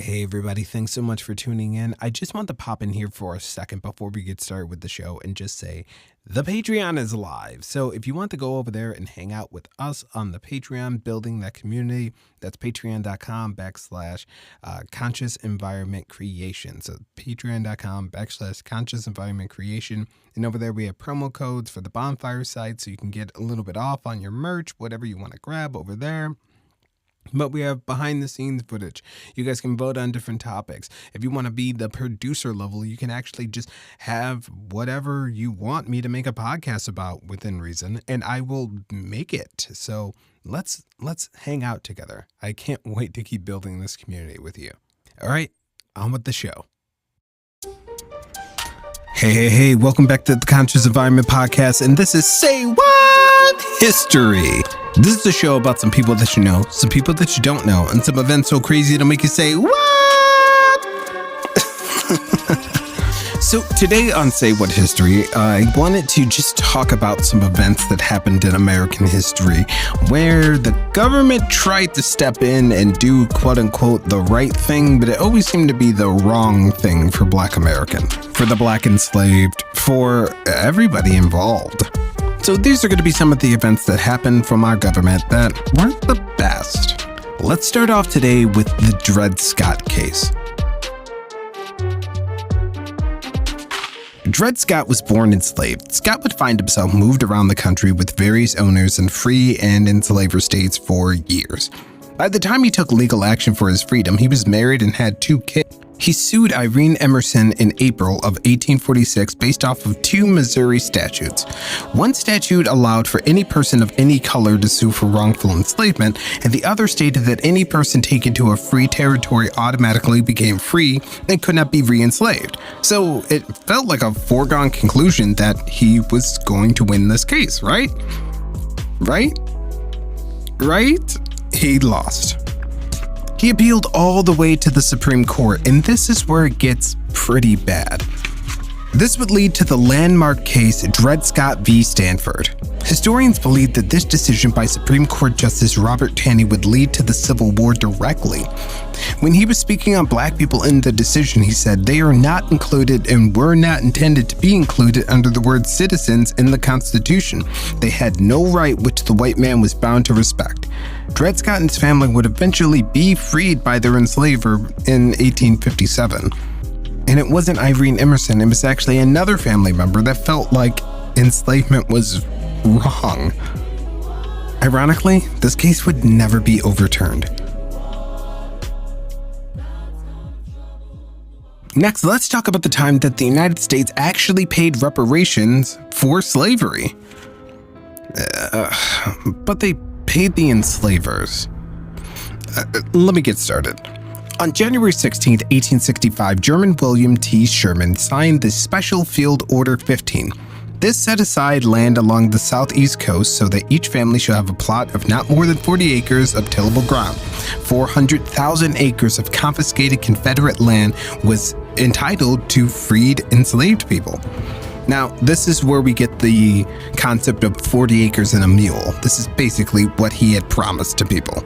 Hey everybody, thanks so much for tuning in. I just want to pop in here for a second before we get started with the show and just say the Patreon is live. So if you want to go over there and hang out with us on the Patreon, building that community, that's patreon.com/conscious environment creation. So patreon.com/conscious environment creation. And over there we have promo codes for the bonfire site so you can get a little bit off on your merch, whatever you want to grab over there. But we have behind the scenes footage. You guys can vote on different topics. If you want to be the producer level, you can actually just have whatever you want me to make a podcast about within reason, and I will make it. So let's hang out together. I can't wait to keep building this community with you. All right, on with the show. Hey, welcome back to the Conscious Environment Podcast, and this is Say What History. This is a show about some people that you know, some people that you don't know, and some events so crazy it'll make you say, what? So today on Say What History, I wanted to just talk about some events that happened in American history where the government tried to step in and do quote unquote the right thing, but it always seemed to be the wrong thing for Black Americans, for the Black enslaved, for everybody involved. So these are going to be some of the events that happened from our government that weren't the best. Let's start off today with the Dred Scott case. Dred Scott was born enslaved. Scott would find himself moved around the country with various owners in free and enslaver states for years. By the time he took legal action for his freedom, he was married and had 2 kids. He sued Irene Emerson in April of 1846 based off of 2 Missouri statutes. One statute allowed for any person of any color to sue for wrongful enslavement, and the other stated that any person taken to a free territory automatically became free and could not be re-enslaved. So it felt like a foregone conclusion that he was going to win this case, right? Right? He lost. He appealed all the way to the Supreme Court, and this is where it gets pretty bad. This would lead to the landmark case Dred Scott v. Stanford. Historians believe that this decision by Supreme Court Justice Robert Taney would lead to the Civil War directly. When he was speaking on Black people in the decision, he said, "They are not included and were not intended to be included under the word citizens in the Constitution. They had no right which the white man was bound to respect." Dred Scott and his family would eventually be freed by their enslaver in 1857. And it wasn't Irene Emerson, it was actually another family member that felt like enslavement was wrong. Ironically, this case would never be overturned. Next, let's talk about the time that the United States actually paid reparations for slavery. But they paid the enslavers. Let me get started. On January 16, 1865, German William T. Sherman signed the Special Field Order 15. This set aside land along the southeast coast so that each family should have a plot of not more than 40 acres of tillable ground. 400,000 acres of confiscated Confederate land was entitled to freed enslaved people. Now, this is where we get the concept of 40 acres and a mule. This is basically what he had promised to people.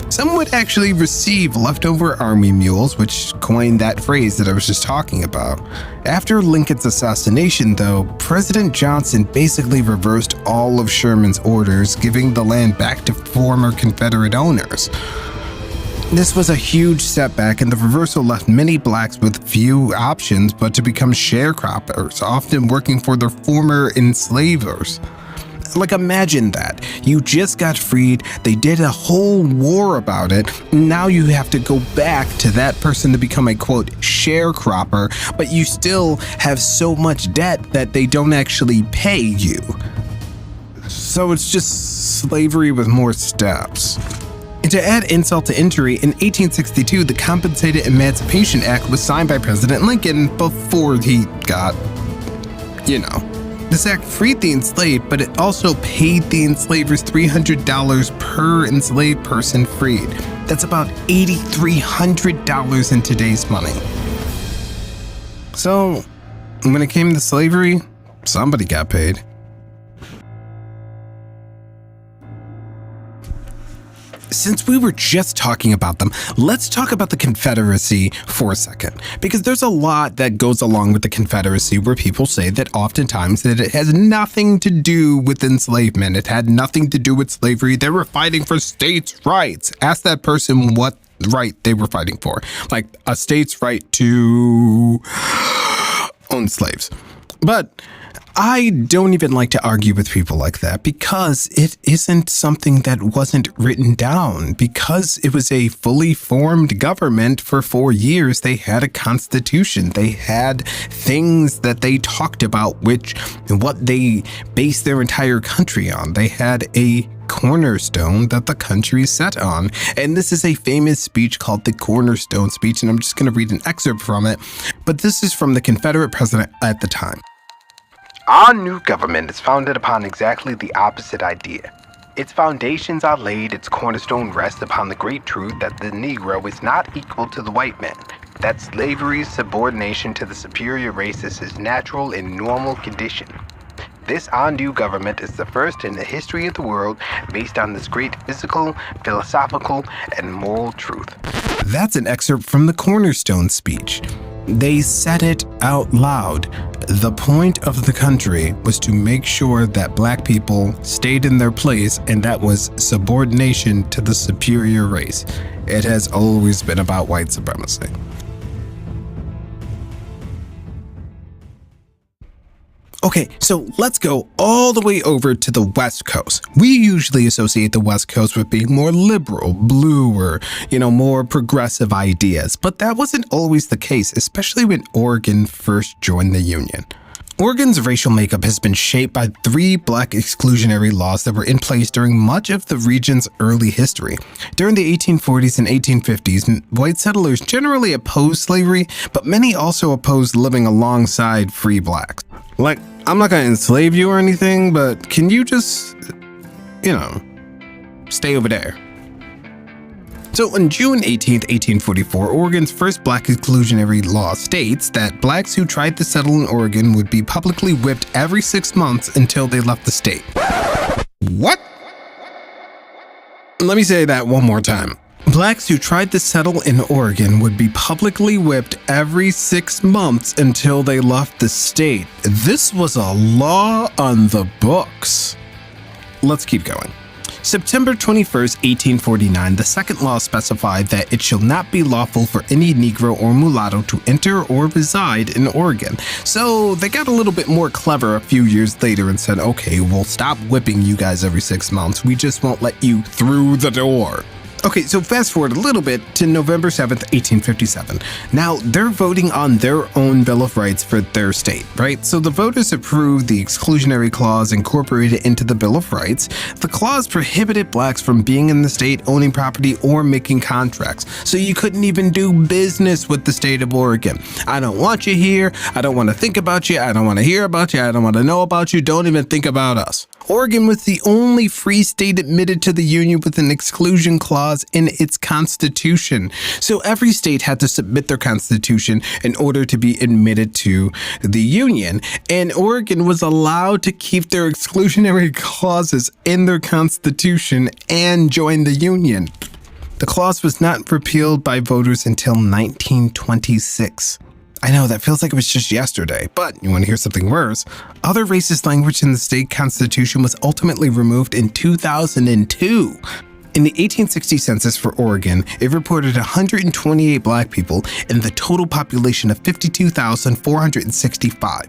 Some would actually receive leftover army mules, which coined that phrase that I was just talking about. After Lincoln's assassination, though, President Johnson basically reversed all of Sherman's orders, giving the land back to former Confederate owners. This was a huge setback, and the reversal left many blacks with few options but to become sharecroppers, often working for their former enslavers. Like, imagine that. You just got freed, they did a whole war about it, and now you have to go back to that person to become a, quote, sharecropper, but you still have so much debt that they don't actually pay you. So it's just slavery with more steps. And to add insult to injury, in 1862, the Compensated Emancipation Act was signed by President Lincoln before he got, This act freed the enslaved, but it also paid the enslavers $300 per enslaved person freed. That's about $8,300 in today's money. So, when it came to slavery, somebody got paid. Since we were just talking about them, let's talk about the Confederacy for a second, because there's a lot that goes along with the Confederacy where people say that oftentimes that it has nothing to do with enslavement. It had nothing to do with slavery. They were fighting for states' rights. Ask that person what right they were fighting for, like a state's right to own slaves. But I don't even like to argue with people like that because it isn't something that wasn't written down. Because it was a fully formed government for 4 years, they had a constitution. They had things that they talked about, what they based their entire country on. They had a cornerstone that the country set on. And this is a famous speech called the Cornerstone Speech, and I'm just going to read an excerpt from it. But this is from the Confederate president at the time. Our new government is founded upon exactly the opposite idea. Its foundations are laid, its cornerstone rests upon the great truth that the Negro is not equal to the white man, that slavery's subordination to the superior race is his natural and normal condition. This our new government is the first in the history of the world based on this great physical, philosophical, and moral truth. That's an excerpt from the Cornerstone Speech. They said it out loud. The point of the country was to make sure that black people stayed in their place, and that was subordination to the superior race. It has always been about white supremacy. Okay, so let's go all the way over to the West Coast. We usually associate the West Coast with being more liberal, bluer, more progressive ideas, but that wasn't always the case, especially when Oregon first joined the Union. Oregon's racial makeup has been shaped by 3 black exclusionary laws that were in place during much of the region's early history. During the 1840s and 1850s, white settlers generally opposed slavery, but many also opposed living alongside free blacks. Like, I'm not going to enslave you or anything, but can you just, stay over there? So on June 18, 1844, Oregon's first black exclusionary law states that blacks who tried to settle in Oregon would be publicly whipped every 6 months until they left the state. What? Let me say that one more time. Blacks who tried to settle in Oregon would be publicly whipped every 6 months until they left the state. This was a law on the books. Let's keep going. September 21st, 1849, the second law specified that it shall not be lawful for any Negro or mulatto to enter or reside in Oregon. So they got a little bit more clever a few years later and said, okay, we'll stop whipping you guys every 6 months. We just won't let you through the door. Okay, so fast forward a little bit to November 7th, 1857. Now, they're voting on their own Bill of Rights for their state, right? So the voters approved the exclusionary clause incorporated into the Bill of Rights. The clause prohibited blacks from being in the state, owning property, or making contracts. So you couldn't even do business with the state of Oregon. I don't want you here. I don't want to think about you. I don't want to hear about you. I don't want to know about you. Don't even think about us. Oregon was the only free state admitted to the Union with an exclusion clause in its constitution. So every state had to submit their constitution in order to be admitted to the Union. And Oregon was allowed to keep their exclusionary clauses in their constitution and join the Union. The clause was not repealed by voters until 1926. I know that feels like it was just yesterday, but you want to hear something worse? Other racist language in the state constitution was ultimately removed in 2002. In the 1860 census for Oregon, it reported 128 black people in the total population of 52,465.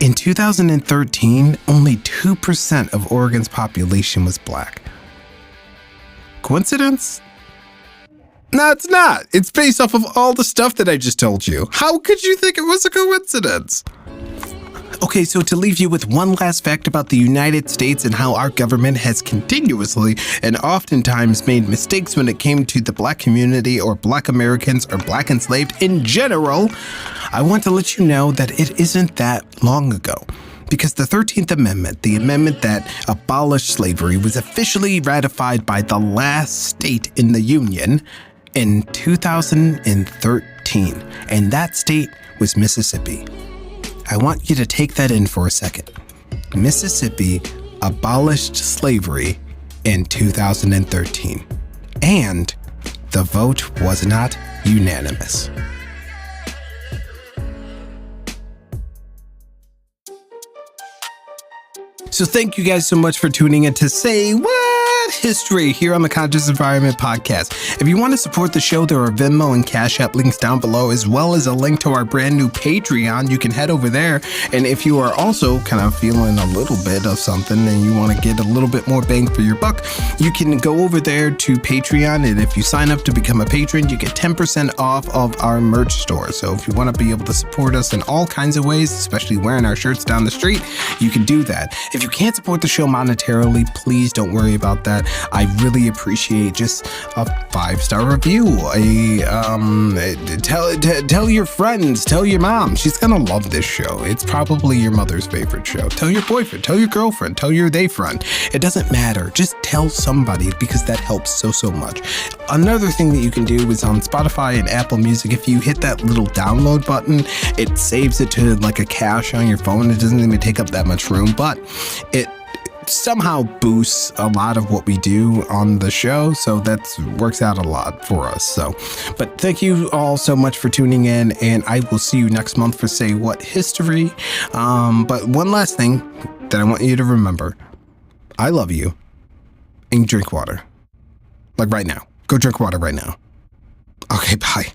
In 2013, only 2% of Oregon's population was black. Coincidence? No, it's not. It's based off of all the stuff that I just told you. How could you think it was a coincidence? Okay, so to leave you with one last fact about the United States and how our government has continuously and oftentimes made mistakes when it came to the black community or black Americans or black enslaved in general, I want to let you know that it isn't that long ago. Because the 13th Amendment, the amendment that abolished slavery, was officially ratified by the last state in the Union in 2013, and that state was Mississippi. I want you to take that in for a second. Mississippi abolished slavery in 2013. And the vote was not unanimous. So thank you guys so much for tuning in to Say What History here on the Conscious Environment Podcast. If you want to support the show, there are Venmo and Cashapp links down below, as well as a link to our brand new Patreon. You can head over there. And if you are also kind of feeling a little bit of something and you want to get a little bit more bang for your buck, you can go over there to Patreon. And if you sign up to become a patron, you get 10% off of our merch store. So if you want to be able to support us in all kinds of ways, especially wearing our shirts down the street, you can do that. If you can't support the show monetarily, please don't worry about that. I really appreciate just a 5-star review. Tell your friends, tell your mom. She's gonna love this show. It's probably your mother's favorite show. Tell your boyfriend, tell your girlfriend, tell your they friend. It doesn't matter. Just tell somebody, because that helps so much. Another thing that you can do is on Spotify and Apple Music. If you hit that little download button, it saves it to like a cache on your phone. It doesn't even take up that much room, but it somehow boosts a lot of what we do on the show, so that works out a lot for us. But thank you all so much for tuning in, and I will see you next month for Say What History. But one last thing that I want you to remember: I love you, and drink water. Like right now. Go drink water right now. Okay, bye.